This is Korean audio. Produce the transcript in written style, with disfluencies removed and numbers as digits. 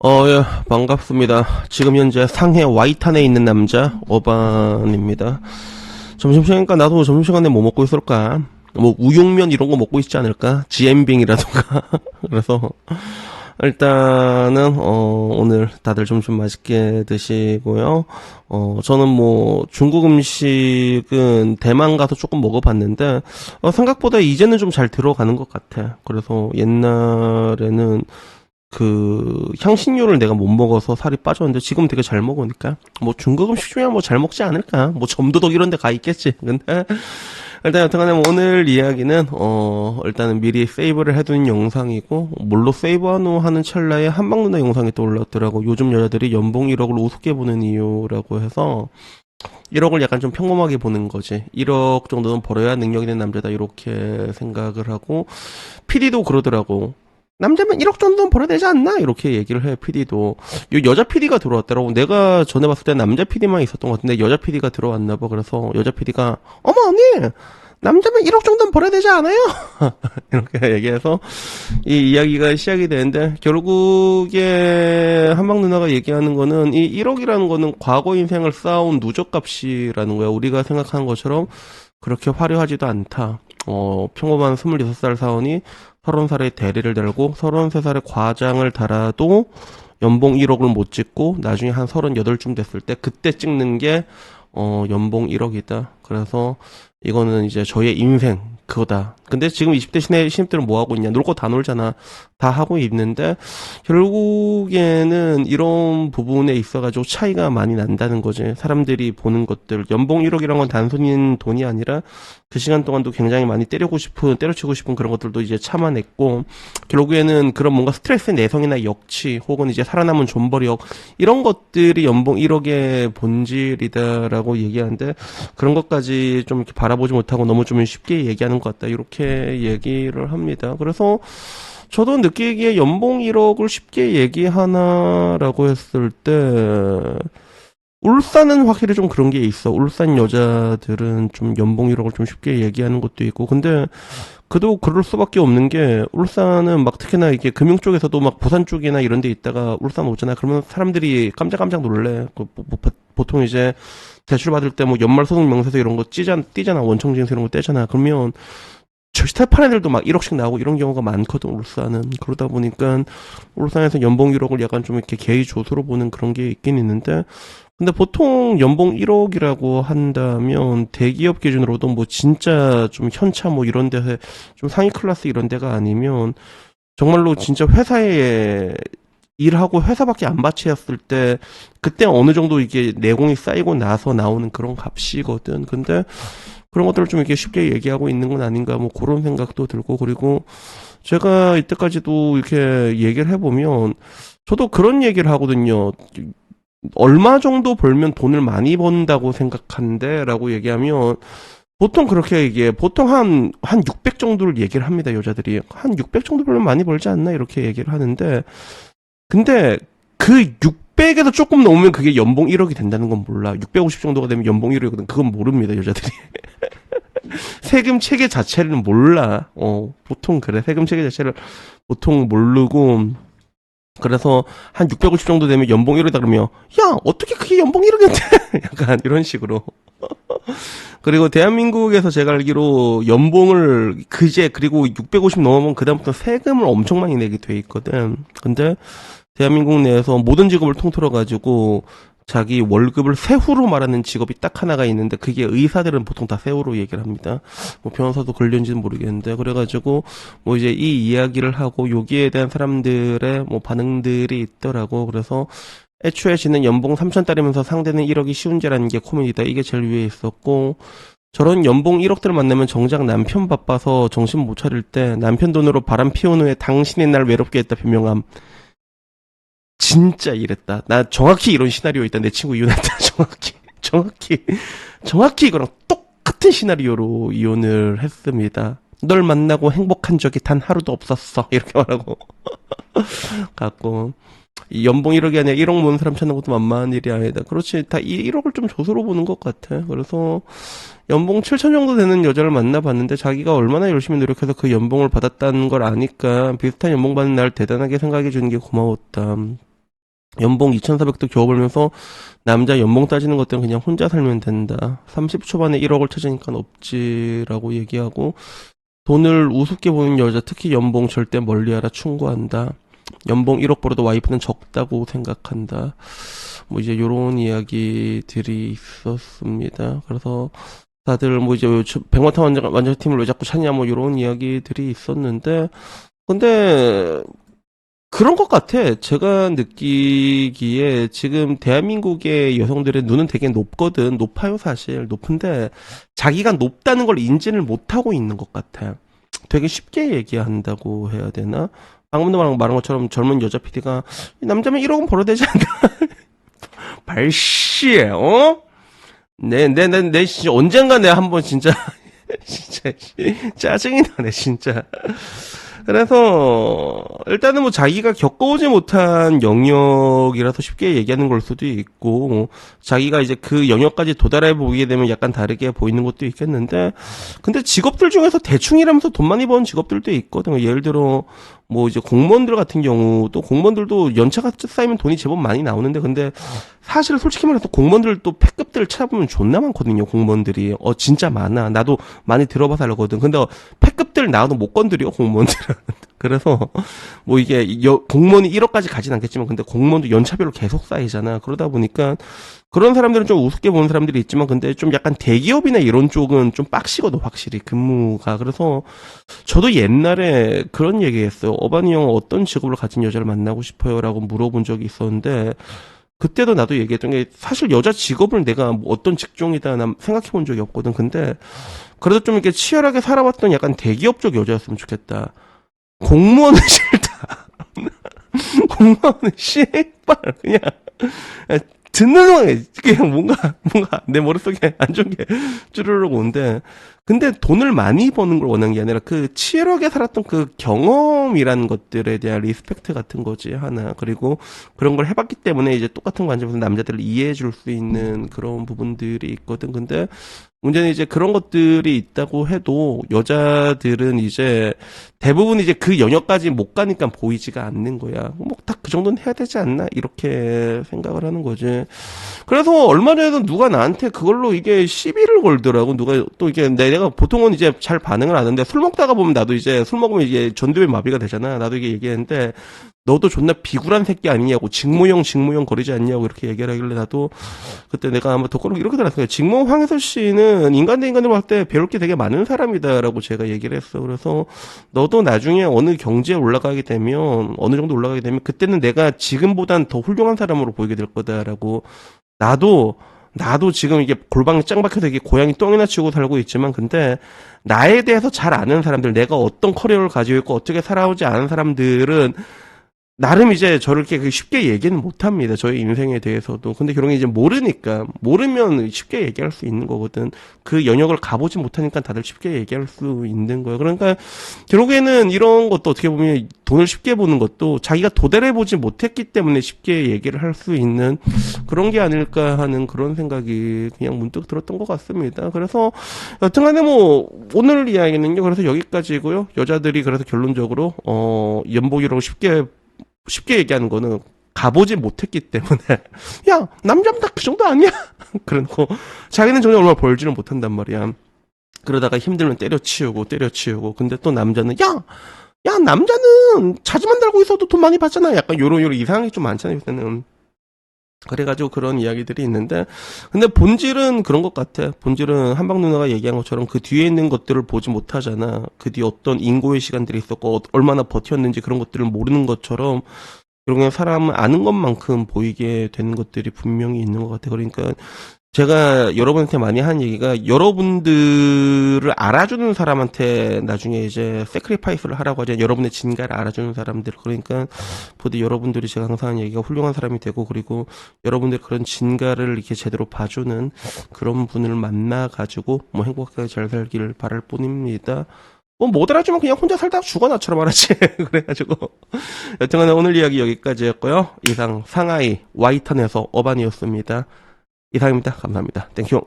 예, 반갑습니다. 지금 현재 상해 와이탄에 있는 남자, 어반입니다. 점심시간이니까 나도 점심시간에 뭐 먹고 있을까? 뭐, 우육면 이런 거 먹고 있지 않을까? 지엠빙이라던가. 그래서, 일단은, 오늘 다들 점심 맛있게 드시고요. 저는 뭐, 중국 음식은 대만 가서 조금 먹어봤는데, 생각보다 이제는 좀 잘 들어가는 것 같아. 그래서 옛날에는 향신료를 내가 못 먹어서 살이 빠졌는데 지금 되게 잘 먹으니까 뭐 중국 음식 중에 뭐 잘 먹지 않을까, 뭐 점도덕 이런 데 가 있겠지. 근데 일단 여튼간에 뭐 오늘 이야기는 일단은 미리 세이브를 해둔 영상이고, 뭘로 세이브하노 하는 찰나에 한방 누나 영상이 또 올랐더라고. 요즘 여자들이 연봉 1억을 우습게 보는 이유라고 해서 1억을 약간 좀 평범하게 보는 거지. 1억 정도는 벌어야 능력 있는 남자다 이렇게 생각을 하고, PD도 그러더라고. 남자면 1억 정도는 벌어야 되지 않나? 이렇게 얘기를 해, PD도. 여자 PD가 들어왔더라고. 내가 전에 봤을 때 남자 PD만 있었던 것 같은데, 여자 PD가 들어왔나 봐. 그래서 여자 PD가, 어머, 언니! 남자면 1억 정도는 벌어야 되지 않아요? 이렇게 얘기해서, 이 이야기가 시작이 되는데, 결국에, 한방 누나가 얘기하는 거는, 이 1억이라는 거는 과거 인생을 쌓아온 누적값이라는 거야. 우리가 생각하는 것처럼, 그렇게 화려하지도 않다. 평범한 26살 사원이 30살에 대리를 달고 33살에 과장을 달아도 연봉 1억을 못 찍고 나중에 한 38쯤 됐을 때 그때 찍는 게 연봉 1억이다. 그래서 이거는 이제 저의 인생 그거다. 근데 지금 20대 신입들은 뭐 하고 있냐? 놀 거 다 놀잖아. 다 하고 있는데 결국에는 이런 부분에 있어가지고 차이가 많이 난다는 거지. 사람들이 보는 것들. 연봉 1억이란 건 단순히 돈이 아니라 그 시간 동안도 굉장히 많이 때려치고 싶은 그런 것들도 이제 참아냈고, 결국에는 그런 뭔가 스트레스의 내성이나 역치 혹은 이제 살아남은 존버력 이런 것들이 연봉 1억의 본질이다라고 얘기하는데, 그런 것까지 좀 이렇게 바라보지 못하고 너무 좀 쉽게 얘기하는 것 같다. 이렇게 얘기를 합니다. 그래서 저도 느끼기에 연봉 1억을 쉽게 얘기하나라고 했을 때, 울산은 확실히 좀 그런 게 있어. 울산 여자들은 좀 연봉 1억을 좀 쉽게 얘기하는 것도 있고. 근데 그도 그럴 수밖에 없는 게, 울산은 막 특히나 이게 금융 쪽에서도 막 부산 쪽이나 이런 데 있다가 울산 오잖아. 그러면 사람들이 깜짝깜짝 놀래. 보통 이제 대출 받을 때 뭐 연말 소득 명세서 이런 거 띄잖아. 원청징수 이런 거 떼잖아. 그러면 스텝한 애들도 막 1억씩 나오고 이런 경우가 많거든, 울산은. 그러다 보니까 울산에서 연봉 1억을 약간 좀 이렇게 개의조수로 보는 그런 게 있긴 있는데, 근데 보통 연봉 1억이라고 한다면 대기업 기준으로도 뭐 진짜 좀 현차 뭐 이런 데 좀 상위 클래스 이런 데가 아니면 정말로 진짜 회사에 일하고 회사밖에 안 바치었을 때 그때 어느 정도 이게 내공이 쌓이고 나서 나오는 그런 값이거든. 근데 그런 것들을 좀 이렇게 쉽게 얘기하고 있는 건 아닌가, 뭐 그런 생각도 들고. 그리고 제가 이때까지도 이렇게 얘기를 해보면 저도 그런 얘기를 하거든요. 얼마 정도 벌면 돈을 많이 번다고 생각한대? 라고 얘기하면 보통 그렇게 얘기해. 보통 한 600 정도를 얘기를 합니다, 여자들이. 한 600 정도 벌면 많이 벌지 않나? 이렇게 얘기를 하는데, 근데 그 600에서 조금 넘으면 그게 연봉 1억이 된다는 건 몰라. 650 정도가 되면 연봉 1억이거든. 그건 모릅니다, 여자들이. 세금 체계 자체를 몰라. 보통 그래. 세금 체계 자체를 보통 모르고, 그래서 한 650 정도 되면 연봉 1억이다 그러면, 야, 어떻게 그게 연봉 1억인데? 약간 이런 식으로. 그리고 대한민국에서 제가 알기로 연봉을 그리고 650 넘으면 그다음부터 세금을 엄청 많이 내게 돼 있거든. 근데 대한민국 내에서 모든 직업을 통틀어 가지고 자기 월급을 세후로 말하는 직업이 딱 하나가 있는데, 그게 의사들은 보통 다 세후로 얘기를 합니다. 뭐 변호사도 걸렸는지는 모르겠는데, 그래가지고 뭐 이제 이 이야기를 하고 여기에 대한 사람들의 뭐 반응들이 있더라고. 그래서 애초에 지는 연봉 3천달이면서 상대는 1억이 쉬운지라는 게 코미디다. 이게 제일 위에 있었고, 저런 연봉 1억들을 만나면 정작 남편 바빠서 정신 못 차릴 때 남편 돈으로 바람 피운 후에 당신의 날 외롭게 했다 변명함. 진짜 이랬다. 나 정확히 이런 시나리오 있다. 내 친구 이혼했다. 정확히 이거랑 똑같은 시나리오로 이혼을 했습니다. 널 만나고 행복한 적이 단 하루도 없었어. 이렇게 말하고 갖고, 이 연봉 1억이 아니라 1억 모는 사람 찾는 것도 만만한 일이 아니다. 그렇지. 다 1억을 좀 조수로 보는 것 같아. 그래서 연봉 7천 정도 되는 여자를 만나봤는데 자기가 얼마나 열심히 노력해서 그 연봉을 받았다는 걸 아니까 비슷한 연봉 받는 날 대단하게 생각해 주는 게 고마웠다. 연봉 2,400도 겨우 벌면서 남자 연봉 따지는 것 때문에 그냥 혼자 살면 된다. 30초반에 1억을 찾으니까 없지라고 얘기하고, 돈을 우습게 보는 여자 특히 연봉 절대 멀리하라 충고한다. 연봉 1억 벌어도 와이프는 적다고 생각한다. 뭐 이제 요런 이야기들이 있었습니다. 그래서 다들 뭐 이제 백마탄 완전팀을 왜 자꾸 찾냐 뭐 요런 이야기들이 있었는데, 근데 그런 것 같아. 제가 느끼기에 지금 대한민국의 여성들의 눈은 되게 높거든. 높아요, 사실. 높은데 자기가 높다는 걸 인지를 못하고 있는 것 같아. 되게 쉽게 얘기한다고 해야 되나? 방금도 말한 것처럼 젊은 여자 PD가 남자면 1억은 벌어야 되지 않나? 발씨에, 어? 진짜 언젠가 내가 한번 진짜, 진짜, 짜증이 나네, 진짜. 그래서 일단은 뭐 자기가 겪어오지 못한 영역이라서 쉽게 얘기하는 걸 수도 있고, 자기가 이제 그 영역까지 도달해 보게 되면 약간 다르게 보이는 것도 있겠는데, 근데 직업들 중에서 대충 일하면서 돈 많이 버는 직업들도 있거든. 예를 들어 뭐 이제 공무원들 같은 경우도, 공무원들도 연차가 쌓이면 돈이 제법 많이 나오는데, 근데 사실 솔직히 말해서 공무원들 또 패급들을 찾아보면 존나 많거든요. 공무원들이 진짜 많아. 나도 많이 들어봐서 알거든. 근데 패급들 나와도 못 건드려, 공무원들은. 그래서 뭐 이게 공무원이 1억까지 가진 않겠지만, 근데 공무원도 연차별로 계속 쌓이잖아. 그러다 보니까 그런 사람들은 좀 우습게 보는 사람들이 있지만, 근데 좀 약간 대기업이나 이런 쪽은 좀 빡시거든, 확실히 근무가. 그래서 저도 옛날에 그런 얘기했어요. 어반이 형 어떤 직업을 가진 여자를 만나고 싶어요라고 물어본 적이 있었는데, 그때도 나도 얘기했던 게, 사실 여자 직업을 내가 뭐 어떤 직종이다 난 생각해 본 적이 없거든. 근데 그래도 좀 이렇게 치열하게 살아봤던 약간 대기업 쪽 여자였으면 좋겠다. 공무원은 싫다. 공무원은 씨발 그냥 듣는 동안에 그냥 뭔가 내 머릿속에 안 좋은 게 쭈르륵 오는데, 근데 돈을 많이 버는 걸 원하는 게 아니라 그 치열하게 살았던 그 경험이라는 것들에 대한 리스펙트 같은 거지 하나. 그리고 그런 걸 해봤기 때문에 이제 똑같은 관점에서 남자들을 이해해 줄 수 있는 그런 부분들이 있거든. 근데 문제는 이제 그런 것들이 있다고 해도 여자들은 이제 대부분 이제 그 영역까지 못 가니까 보이지가 않는 거야. 뭐 딱 그 정도는 해야 되지 않나 이렇게 생각을 하는 거지. 그래서 얼마 전에도 누가 나한테 그걸로 이게 시비를 걸더라고. 누가 또 이게 내가 보통은 이제 잘 반응을 안 하는데, 술 먹다가 보면 나도 이제 술 먹으면 이게 전두엽 마비가 되잖아. 나도 이게 얘기했는데, 너도 존나 비굴한 새끼 아니냐고, 직무용 거리지 않냐고 이렇게 얘기를 하길래, 나도 그때 내가 아마 덕거로 이렇게 들었어요. 직무 황혜서 씨는 인간 대 인간으로 봤을 때 배울 게 되게 많은 사람이다라고 제가 얘기를 했어. 그래서 너도 나중에 어느 경지에 올라가게 되면, 어느 정도 올라가게 되면 그때는 내가 지금보단 더 훌륭한 사람으로 보이게 될 거다라고. 나도 지금 이게 골방에 짱 박혀서 이게 고양이 똥이나 치우고 살고 있지만, 근데 나에 대해서 잘 아는 사람들, 내가 어떤 커리어를 가지고 있고 어떻게 살아오지 않은 사람들은 나름 이제 저를 이렇게 쉽게 얘기는 못 합니다. 저의 인생에 대해서도. 근데 그런 게 이제 모르면 쉽게 얘기할 수 있는 거거든. 그 영역을 가보지 못하니까 다들 쉽게 얘기할 수 있는 거예요. 그러니까 결국에는 이런 것도 어떻게 보면 돈을 쉽게 보는 것도 자기가 도달해보지 못했기 때문에 쉽게 얘기를 할 수 있는 그런 게 아닐까 하는 그런 생각이 그냥 문득 들었던 것 같습니다. 그래서 여튼간에 뭐 오늘 이야기는요, 그래서 여기까지고요. 여자들이 그래서 결론적으로 연봉이라고 쉽게 얘기하는 거는 가보지 못했기 때문에, 야, 남자면 다 그 정도 아니야? 그러고 자기는 전혀 얼마 벌지는 못한단 말이야. 그러다가 힘들면 때려치우고. 근데 또 남자는, 야, 남자는 자지만 달고 있어도 돈 많이 받잖아. 약간 요런 이상한 게 좀 많잖아요, 요새는. 그래가지고 그런 이야기들이 있는데, 근데 본질은 그런 것 같아. 본질은 한방 누나가 얘기한 것처럼 그 뒤에 있는 것들을 보지 못하잖아. 그 뒤에 어떤 인고의 시간들이 있었고 얼마나 버텼는지 그런 것들을 모르는 것처럼, 그냥 사람은 아는 것만큼 보이게 되는 것들이 분명히 있는 것 같아. 그러니까 제가 여러분한테 많이 한 얘기가, 여러분들을 알아주는 사람한테 나중에 이제 세크리파이스를 하라고 하죠. 여러분의 진가를 알아주는 사람들. 그러니까 부디 여러분들이, 제가 항상 하는 얘기가, 훌륭한 사람이 되고, 그리고 여러분들 그런 진가를 이렇게 제대로 봐주는 그런 분을 만나가지고 뭐 행복하게 잘 살기를 바랄 뿐입니다. 뭐 못 알아주면 그냥 혼자 살다가 죽어, 나처럼 알았지. 그래가지고 여튼간에 오늘 이야기 여기까지였고요. 이상 상하이 와이탄에서 어반이었습니다. 이상입니다. 감사합니다. 땡큐.